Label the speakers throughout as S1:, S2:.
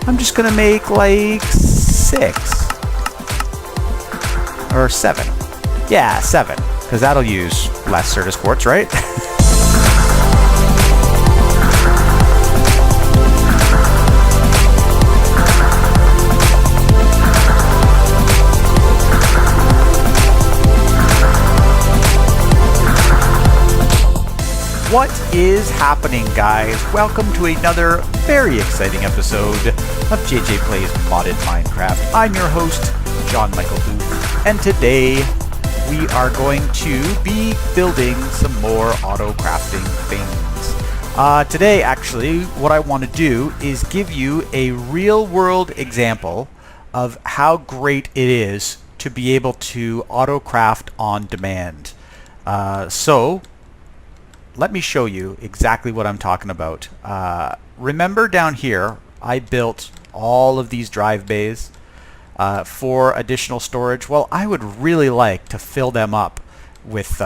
S1: I'm just gonna make like 6 or 7. Yeah, 7, because that'll use less Certus quartz, right? What is happening, guys? Welcome to another very exciting episode of JJ Plays Modded Minecraft. I'm your host, Jon-Michael Booth, and today we are going to be building some more auto crafting things. Today, actually, what I want to do is give you a real-world example of how great it is to be able to auto craft on demand. So let me show you exactly what I'm talking about. Remember down here, I built all of these drive bays for additional storage. Well, I would really like to fill them up with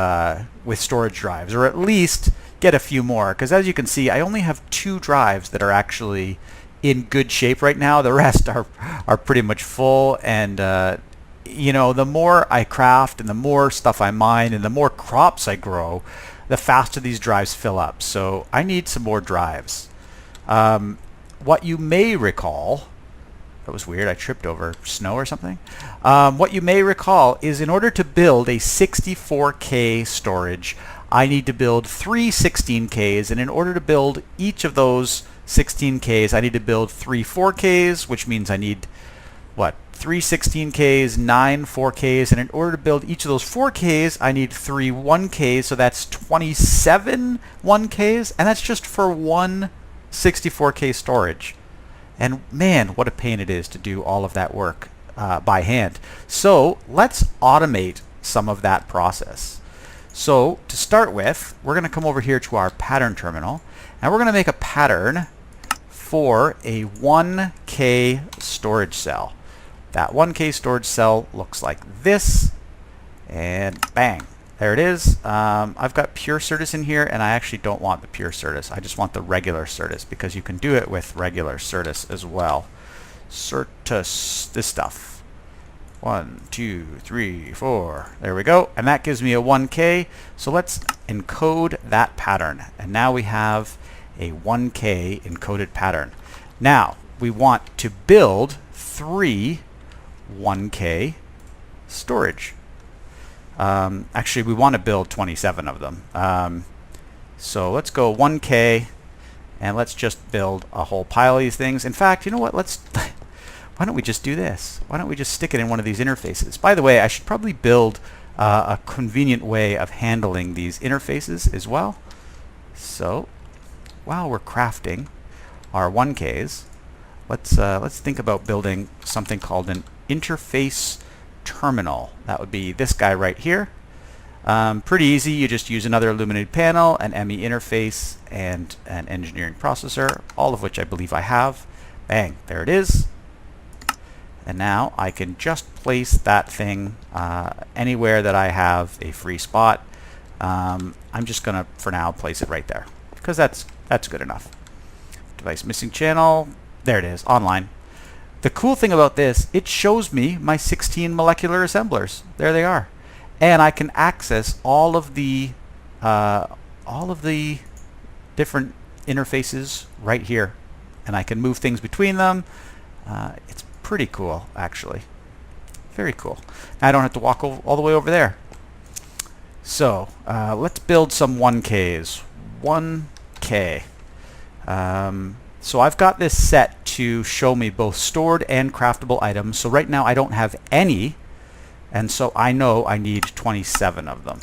S1: storage drives, or at least get a few more, because as you can see, I only have 2 drives that are actually in good shape right now. The rest are pretty much full, and you know, the more I craft and the more stuff I mine and the more crops I grow, the faster these drives fill up. So I need some more drives. What you may recall, that was weird, I tripped over snow or something. What you may recall is in order to build a 64K storage, I need to build 3 16Ks, and in order to build each of those 16Ks, I need to build 3 4Ks, which means I need, what, 3 16Ks, 9 4Ks, and in order to build each of those 4Ks, I need 3 1Ks, so that's 27 1Ks, and that's just for one 64K storage. And man, what a pain it is to do all of that work by hand. So let's automate some of that process. So to start with, we're going to come over here to our pattern terminal, and we're going to make a pattern for a 1K storage cell. That 1K storage cell looks like this, and bang, there it is. I've got pure Certus in here, and I actually don't want the pure Certus. I just want the regular Certus, because you can do it with regular Certus as well. Certus, this stuff. 1, 2, 3, 4. There we go, and that gives me a 1K. So let's encode that pattern, and now we have a 1K encoded pattern. Now we want to build 3 1K storage. Actually, we want to build 27 of them. So let's go 1K, and let's just build a whole pile of these things. In fact, you know what? Why don't we just do this? Why don't we just stick it in one of these interfaces? By the way, I should probably build a convenient way of handling these interfaces as well. So while we're crafting our 1Ks, let's think about building something called an interface terminal. That would be this guy right here. Pretty easy. You just use another illuminated panel, an ME interface, and an engineering processor, all of which I believe I have. Bang, there it is. And now I can just place that thing anywhere that I have a free spot. I'm just gonna, for now, place it right there, because that's good enough. Device missing channel. There it is, online. The cool thing about this, it shows me my 16 molecular assemblers. There they are, and I can access all of the different interfaces right here, and I can move things between them. It's pretty cool, actually. Very cool. Now I don't have to walk all the way over there. So let's build some 1Ks. 1K. So I've got this set to show me both stored and craftable items. So right now I don't have any, and so I know I need 27 of them.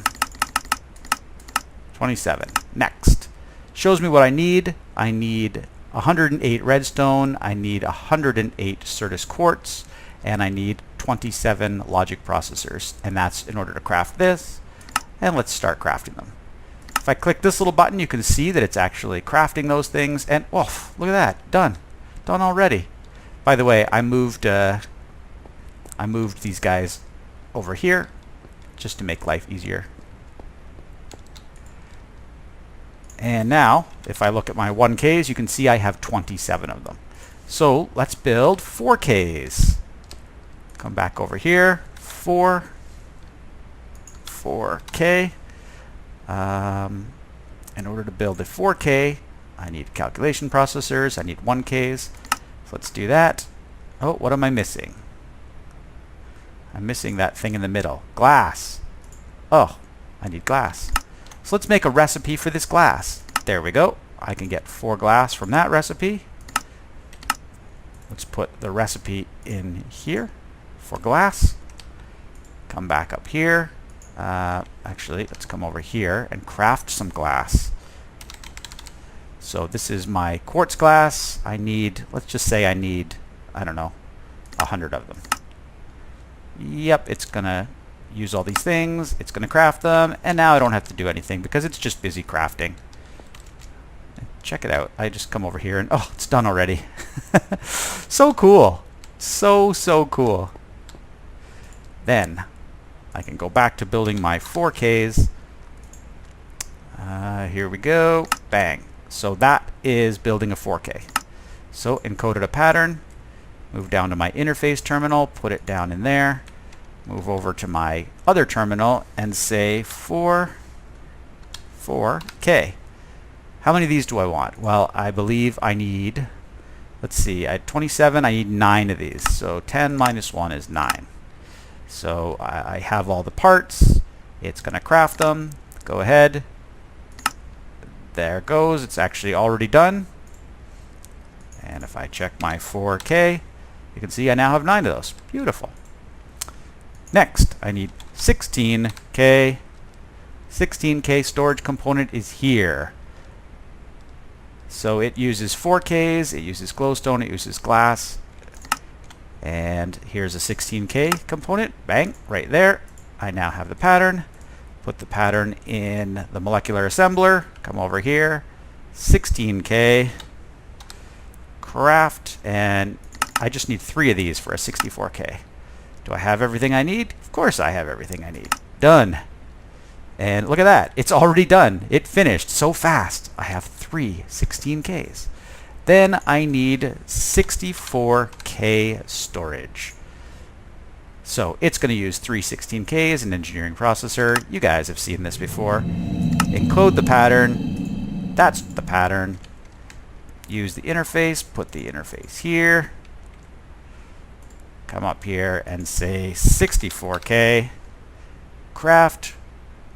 S1: 27. Next. Shows me what I need. I need 108 redstone, I need 108 Certus quartz, and I need 27 logic processors. And that's in order to craft this. And let's start crafting them. If I click this little button, you can see that it's actually crafting those things, and oh, look at that, done already. By the way, I moved these guys over here just to make life easier. And now, if I look at my 1Ks, you can see I have 27 of them. So let's build 4Ks. Come back over here. 4K. In order to build a 4K, I need calculation processors. I need 1Ks. So let's do that. Oh, what am I missing? I'm missing that thing in the middle. Glass. Oh, I need glass. So let's make a recipe for this glass. There we go. I can get 4 glass from that recipe. Let's put the recipe in here for glass. Come back up here. Actually, let's come over here and craft some glass. So this is my quartz glass. I need, let's just say I need, I don't know, 100 of them. Yep, it's gonna use all these things. It's gonna craft them, and now I don't have to do anything because it's just busy crafting. Check it out. I just come over here and oh, it's done already. So cool. So cool. Then I can go back to building my 4Ks. Here we go. Bang. So that is building a 4K. So encoded a pattern. Move down to my interface terminal. Put it down in there. Move over to my other terminal and say 4K. How many of these do I want? Well, I believe I need, let's see, I had 27. I need 9 of these. So 10 minus 1 is 9. So I have all the parts. It's going to craft them. Go ahead. There it goes. It's actually already done. And if I check my 4K, you can see I now have 9 of those. Beautiful. Next, I need 16K. 16K storage component is here. So it uses 4Ks, it uses glowstone, it uses glass. And here's a 16K component. Bang, right there. I now have the pattern. Put the pattern in the molecular assembler. Come over here. 16K. Craft. And I just need 3 of these for a 64K. Do I have everything I need? Of course I have everything I need. Done. And look at that. It's already done. It finished so fast. I have 3 16Ks. Then I need 64K storage. So it's going to use 3 16Ks, an engineering processor. You guys have seen this before. Encode the pattern. That's the pattern. Use the interface. Put the interface here. Come up here and say 64K. Craft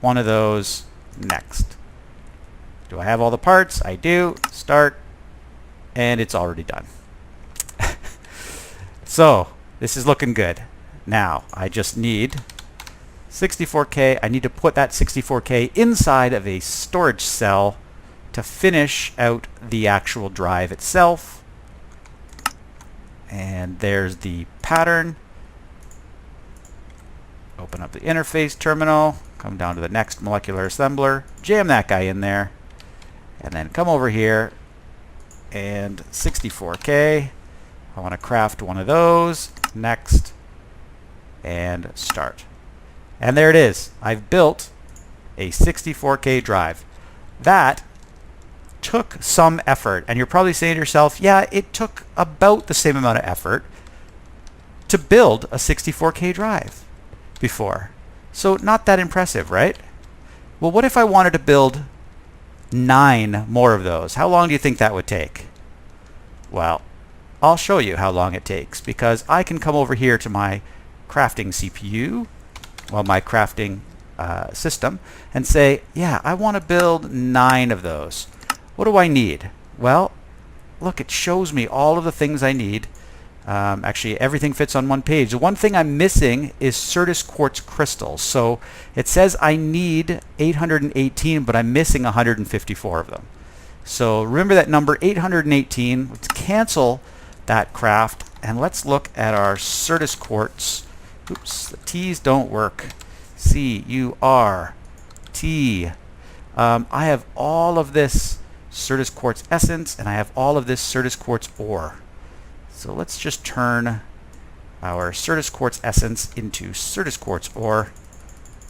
S1: one of those. Next. Do I have all the parts? I do. Start. And it's already done. So this is looking good. Now I just need 64K. I need to put that 64K inside of a storage cell to finish out the actual drive itself. And there's the pattern. Open up the interface terminal. Come down to the next molecular assembler. Jam that guy in there. And then come over here. And 64K. I want to craft one of those. Next. And start. And there it is. I've built a 64K drive. That took some effort. And you're probably saying to yourself, yeah, it took about the same amount of effort to build a 64K drive before. So not that impressive, right? Well, what if I wanted to build 9 more of those? How long do you think that would take? Well, I'll show you how long it takes, because I can come over here to my crafting CPU, well, my crafting system, and say, yeah, I want to build 9 of those. What do I need? Well, look, it shows me all of the things I need. Actually, everything fits on one page. The one thing I'm missing is Certus quartz crystals. So it says I need 818, but I'm missing 154 of them. So remember that number 818. Let's cancel that craft, and let's look at our Certus quartz. Oops, the T's don't work. C-U-R-T. I have all of this Certus quartz essence, and I have all of this Certus quartz ore. So let's just turn our Certus quartz essence into Certus quartz ore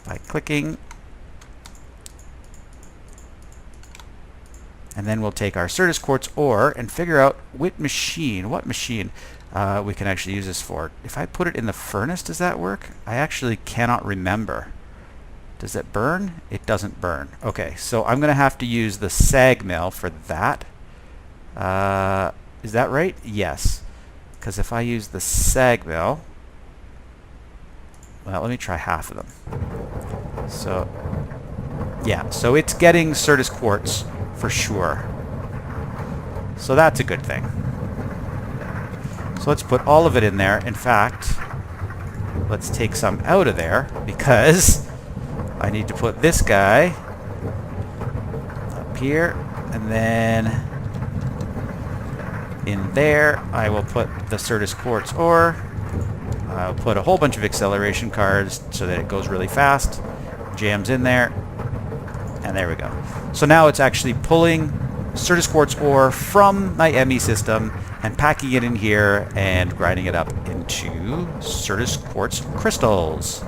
S1: by clicking And then we'll take our Certus quartz ore and figure out what machine we can actually use this for. If I put it in the furnace, does that work? I actually cannot remember. Does it burn? It doesn't burn. Okay, so I'm going to have to use the sag mill for that. Is that right? Yes. Because if I use the sag mill, well, let me try half of them. So, yeah, so it's getting Certus quartz for sure. So that's a good thing. So let's put all of it in there. In fact, let's take some out of there because I need to put this guy up here, and then in there I will put the Certus quartz ore. I'll put a whole bunch of acceleration cards so that it goes really fast. Jams in there, and there we go. So now it's actually pulling Certus quartz ore from my ME system and packing it in here and grinding it up into Certus quartz crystals.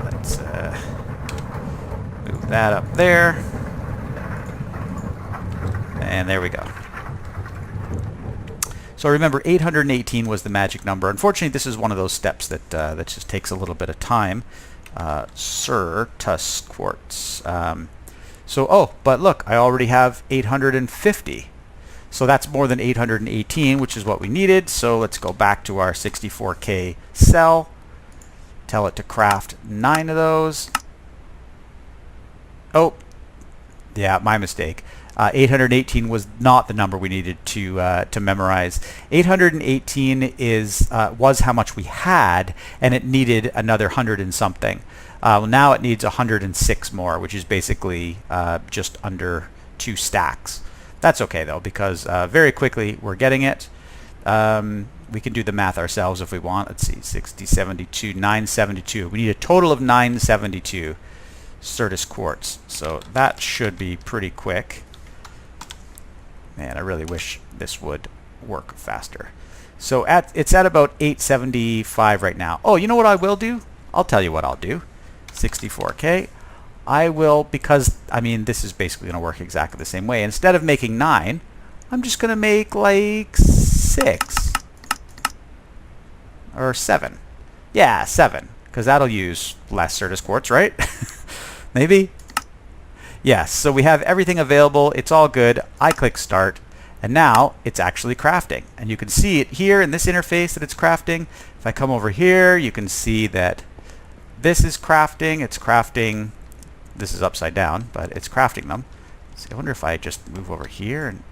S1: Let's move that up there. And there we go. So remember, 818 was the magic number. Unfortunately, this is one of those steps that that just takes a little bit of time. Certus quartz. But look, I already have 850. So that's more than 818, which is what we needed. So let's go back to our 64K cell. Tell it to craft 9 of those. Oh, yeah, my mistake. 818 was not the number we needed to memorize. 818 was how much we had, and it needed another 100 and something. Now it needs 106 more, which is basically just under 2 stacks. That's okay though, because very quickly we're getting it. We can do the math ourselves if we want. Let's see, 60, 72, 972. We need a total of 972 Certus quartz. So that should be pretty quick. Man, I really wish this would work faster. So it's at about 875 right now. Oh, you know what I will do? I'll tell you what I'll do. 64K. I will, because, I mean, this is basically going to work exactly the same way. Instead of making 9, I'm just going to make like 6. Or 7. Yeah, 7. Because that'll use less Certus quartz, right? Maybe? Yes, so we have everything available. It's all good. I click start, and now it's actually crafting. And you can see it here in this interface that it's crafting. If I come over here, you can see that this is crafting. It's crafting. This is upside down, but it's crafting them. So I wonder if I just move over here, and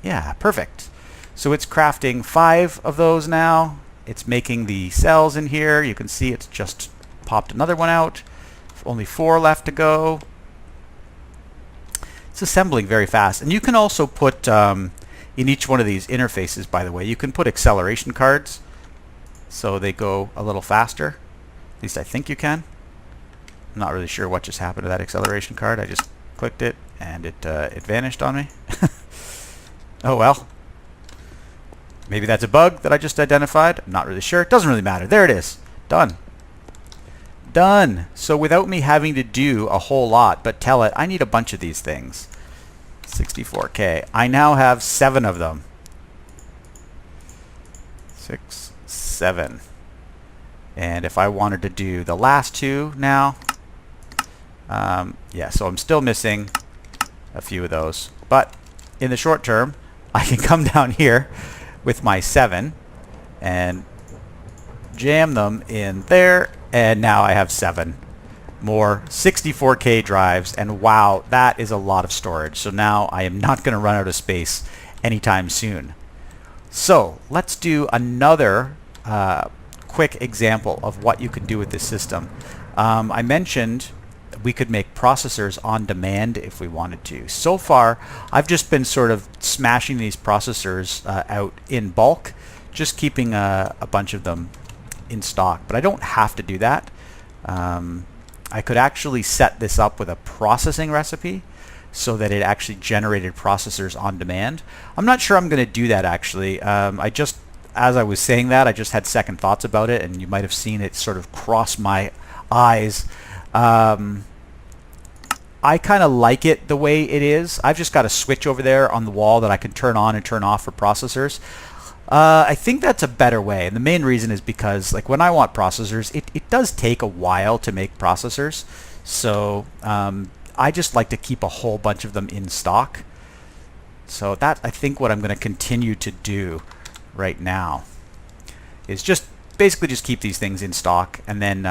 S1: yeah, perfect. So it's crafting 5 of those now. It's making the cells in here. You can see it's just popped another one out. Only 4 left to go. It's assembling very fast. And you can also put, in each one of these interfaces, by the way, you can put acceleration cards so they go a little faster. At least I think you can. I'm not really sure what just happened to that acceleration card. I just clicked it and it vanished on me. Oh well. Maybe that's a bug that I just identified. I'm not really sure. It doesn't really matter. There it is. Done. Done. So without me having to do a whole lot, but tell it, I need a bunch of these things. 64K. I now have 7 of them. 6, 7. And if I wanted to do the last 2 now, yeah, so I'm still missing a few of those. But in the short term, I can come down here with my 7 and jam them in there, and now I have 7 more 64K drives, and wow, that is a lot of storage. So now I am not going to run out of space anytime soon. So let's do another quick example of what you can do with this system. I mentioned we could make processors on demand if we wanted to. So far, I've just been sort of smashing these processors out in bulk, just keeping a bunch of them in stock. But I don't have to do that. I could actually set this up with a processing recipe so that it actually generated processors on demand. I'm not sure I'm going to do that actually. As I was saying that, I just had second thoughts about it, and you might have seen it sort of cross my eyes. I kind of like it the way it is. I've just got a switch over there on the wall that I can turn on and turn off for processors. I think that's a better way, and the main reason is because like when I want processors, it does take a while to make processors, so I just like to keep a whole bunch of them in stock. So that, I think, what I'm going to continue to do right now is just basically just keep these things in stock, and then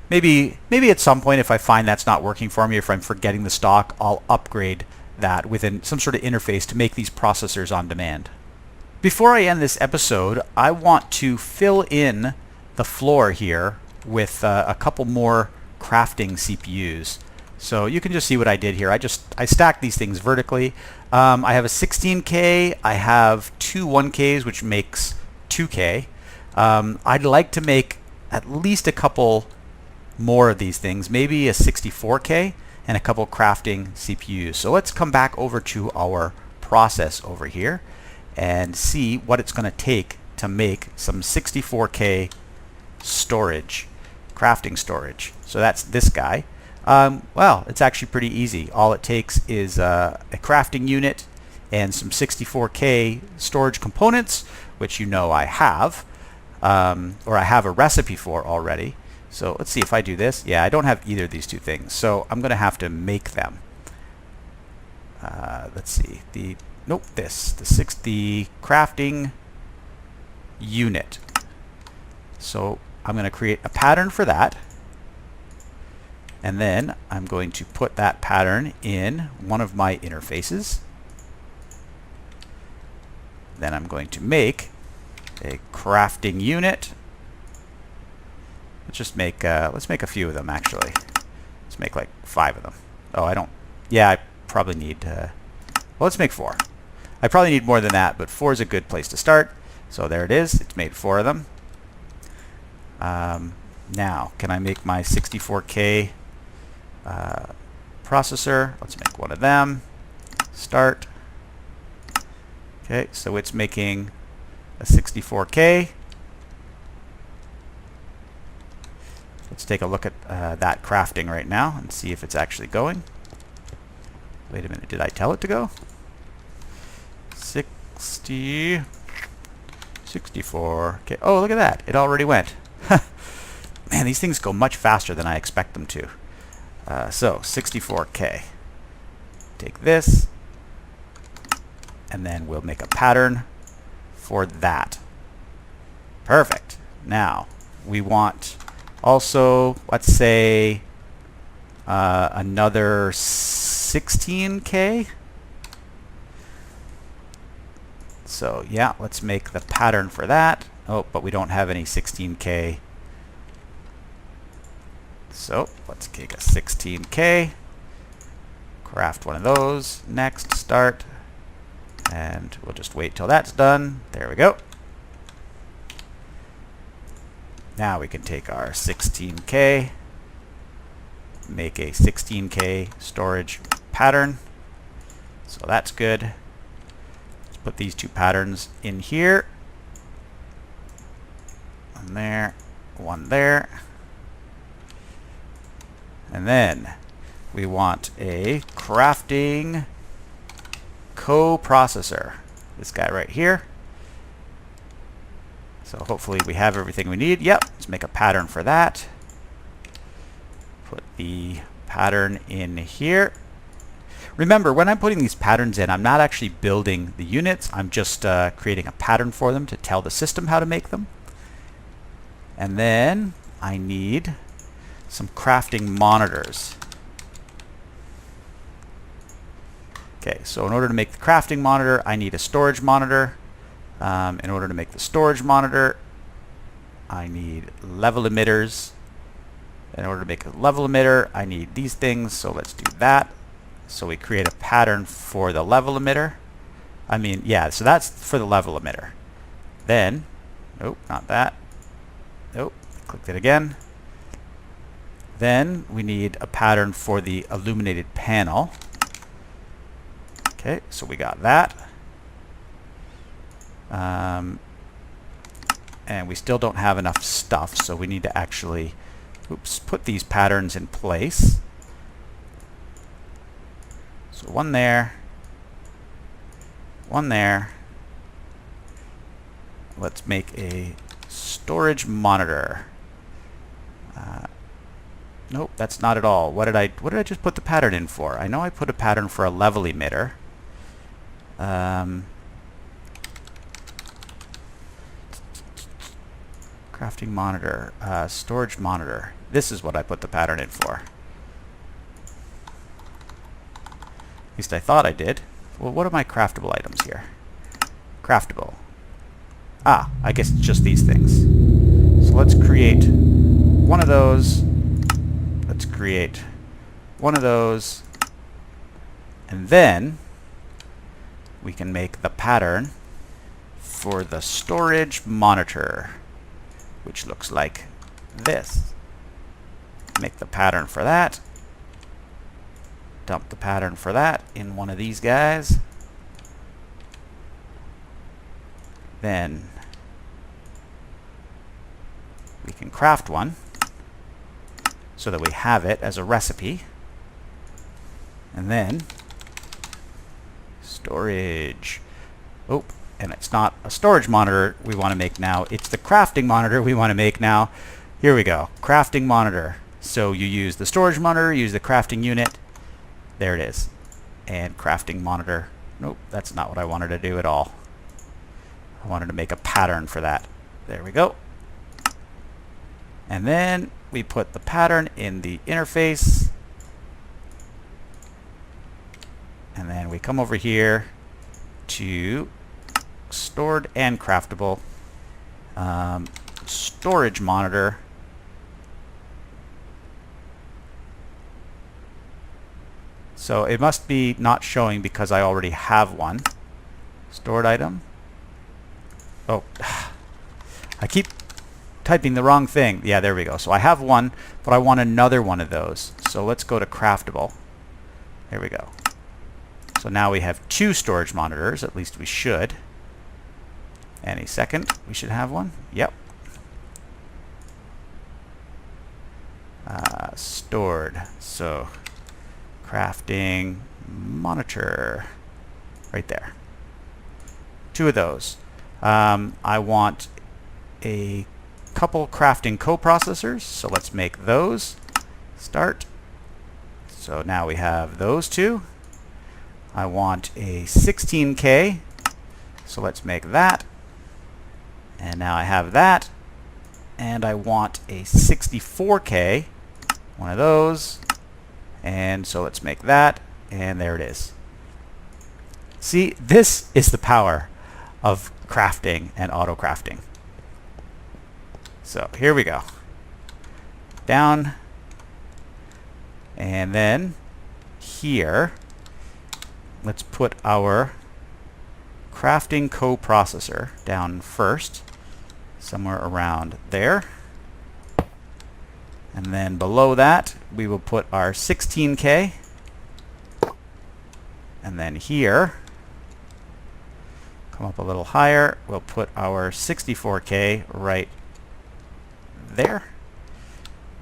S1: maybe at some point, if I find that's not working for me, if I'm forgetting the stock, I'll upgrade that within some sort of interface to make these processors on demand. Before I end this episode, I want to fill in the floor here with a couple more crafting CPUs. So you can just see what I did here. I stacked these things vertically. I have a 16K. I have two 1Ks, which makes 2K. I'd like to make at least a couple more of these things, maybe a 64K and a couple crafting CPUs. So let's come back over to our process over here and see what it's going to take to make some 64K storage, crafting storage. So that's this guy. Well, it's actually pretty easy. All it takes is a crafting unit and some 64K storage components, which you know I have, or I have a recipe for already. So let's see if I do this. Yeah, I don't have either of these two things, so I'm going to have to make them. Let's see. The crafting unit. So I'm going to create a pattern for that. And then I'm going to put that pattern in one of my interfaces. Then I'm going to make a crafting unit. Let's make a few of them actually. Let's make like 5 of them. Oh, I don't. Yeah, I probably need. Well, let's make 4. I probably need more than that, but 4 is a good place to start. So there it is. It's made 4 of them. Now, can I make my 64K processor? Let's make one of them. Start. Okay, so it's making a 64K. Let's take a look at that crafting right now and see if it's actually going. Wait a minute, did I tell it to go? 64. Okay. Oh, look at that. It already went. Man, these things go much faster than I expect them to. So 64K. Take this, and then we'll make a pattern for that. Perfect. Now we want also, let's say, another 16K. So yeah, let's make the pattern for that. Oh, but we don't have any 16K. So let's take a 16K, craft one of those, next, start, and we'll just wait till that's done. There we go. Now we can take our 16K, make a 16K storage pattern. So that's good. Let's put these two patterns in here. One there, one there. And then we want a crafting coprocessor. This guy right here. So hopefully we have everything we need. Yep, let's make a pattern for that. Put the pattern in here. Remember, when I'm putting these patterns in, I'm not actually building the units. I'm just creating a pattern for them to tell the system how to make them. And then I need some crafting monitors. Okay, so in order to make the crafting monitor, I need a storage monitor. In order to make the storage monitor, I need level emitters. In order to make a level emitter, I need these things, so let's do that. So we create a pattern for the level emitter. So that's for the level emitter. Then, nope, not that. Nope, clicked it again. Then we need a pattern for the illuminated panel. Okay, so we got that. And we still don't have enough stuff, so we need to actually put these patterns in place. So one there. One there. Let's make a storage monitor. Nope, that's not at all. What did I just put the pattern in for? I know I put a pattern for a level emitter. Crafting monitor, storage monitor. This is what I put the pattern in for. At least I thought I did. Well, what are my craftable items here? Craftable. Ah, I guess it's just these things. So let's create one of those. Let's create one of those. And then we can make the pattern for the storage monitor, which looks like this. Make the pattern for that. Dump the pattern for that in one of these guys. Then we can craft one so that we have it as a recipe. And then storage. Oh, and it's not a storage monitor we want to make now. It's the crafting monitor we want to make now. Here we go. Crafting monitor. So you use the storage monitor, use the crafting unit. There it is. And crafting monitor. Nope, that's not what I wanted to do at all. I wanted to make a pattern for that. There we go. And then we put the pattern in the interface. And then we come over here to stored and craftable storage monitor. So it must be not showing because I already have one. Stored item. Oh, I keep typing the wrong thing. Yeah, there we go. So I have one, but I want another one of those. So let's go to craftable. There we go. So now we have two storage monitors, at least we should. Any second, we should have one. Yep. Stored. So crafting monitor. Right there. Two of those. I want a couple crafting coprocessors, so let's make those. Start. So now we have those two. I want a 16K, so let's make that. And now I have that. And I want a 64K, one of those. And so let's make that. And there it is. See, this is the power of crafting and auto crafting. So here we go. Down. And then here, let's put our crafting coprocessor down first, somewhere around there. And then below that, we will put our 16K. And then here, come up a little higher, we'll put our 64K right there.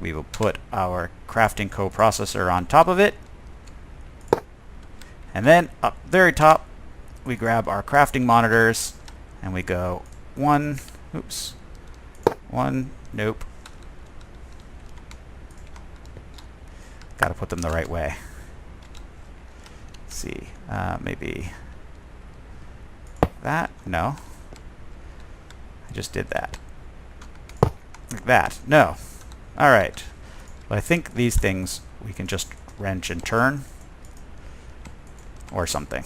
S1: We will put our crafting coprocessor on top of it. And then up very top, we grab our crafting monitors and we go one, oops, one, nope. Got to put them the right way. Let's see, maybe that, no. I just did that. Like that, no. All right, well, I think these things we can just wrench and turn or something.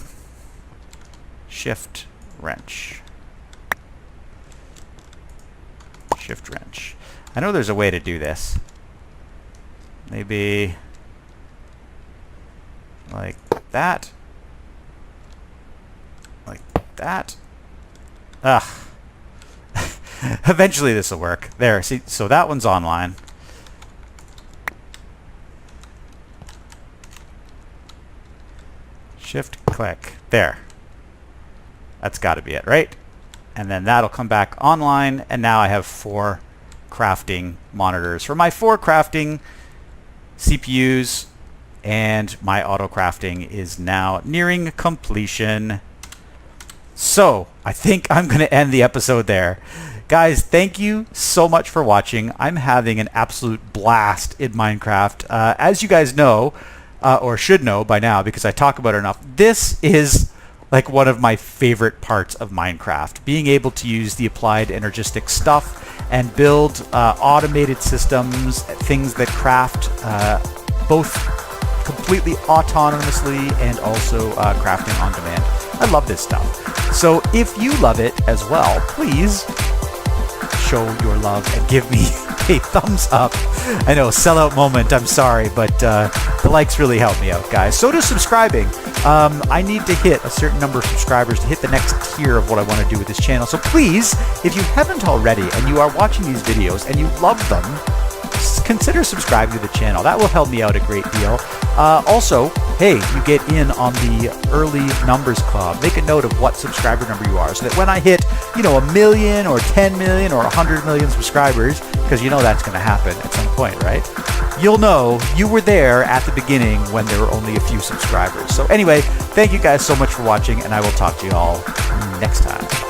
S1: Shift wrench. Shift wrench. I know there's a way to do this. Maybe like that. Like that. Ugh. Eventually this will work. There, see, so that one's online. Shift click. There. That's got to be it, right? And then that'll come back online, and now I have 4 crafting monitors for my 4 crafting CPUs and my auto crafting is now nearing completion. So I think I'm going to end the episode there. Guys, thank you so much for watching. I'm having an absolute blast in Minecraft. As you guys know, or should know by now because I talk about it enough, this is like one of my favorite parts of Minecraft. Being able to use the applied energistic stuff and build automated systems, things that craft both completely autonomously and also crafting on demand. I love this stuff. So if you love it as well, please show your love and give me a thumbs up. I know, sellout moment, I'm sorry, but the likes really help me out, guys. So does subscribing. I need to hit a certain number of subscribers to hit the next tier of what I want to do with this channel. So please, if you haven't already and you are watching these videos and you love them, consider subscribing to the channel. That will help me out a great deal. Also, hey, you get in on the early numbers club. Make a note of what subscriber number you are so that when I hit, 1 million or 10 million or 100 million subscribers, because you know that's going to happen at some point, right? You'll know you were there at the beginning when there were only a few subscribers. So anyway, thank you guys so much for watching, and I will talk to you all next time.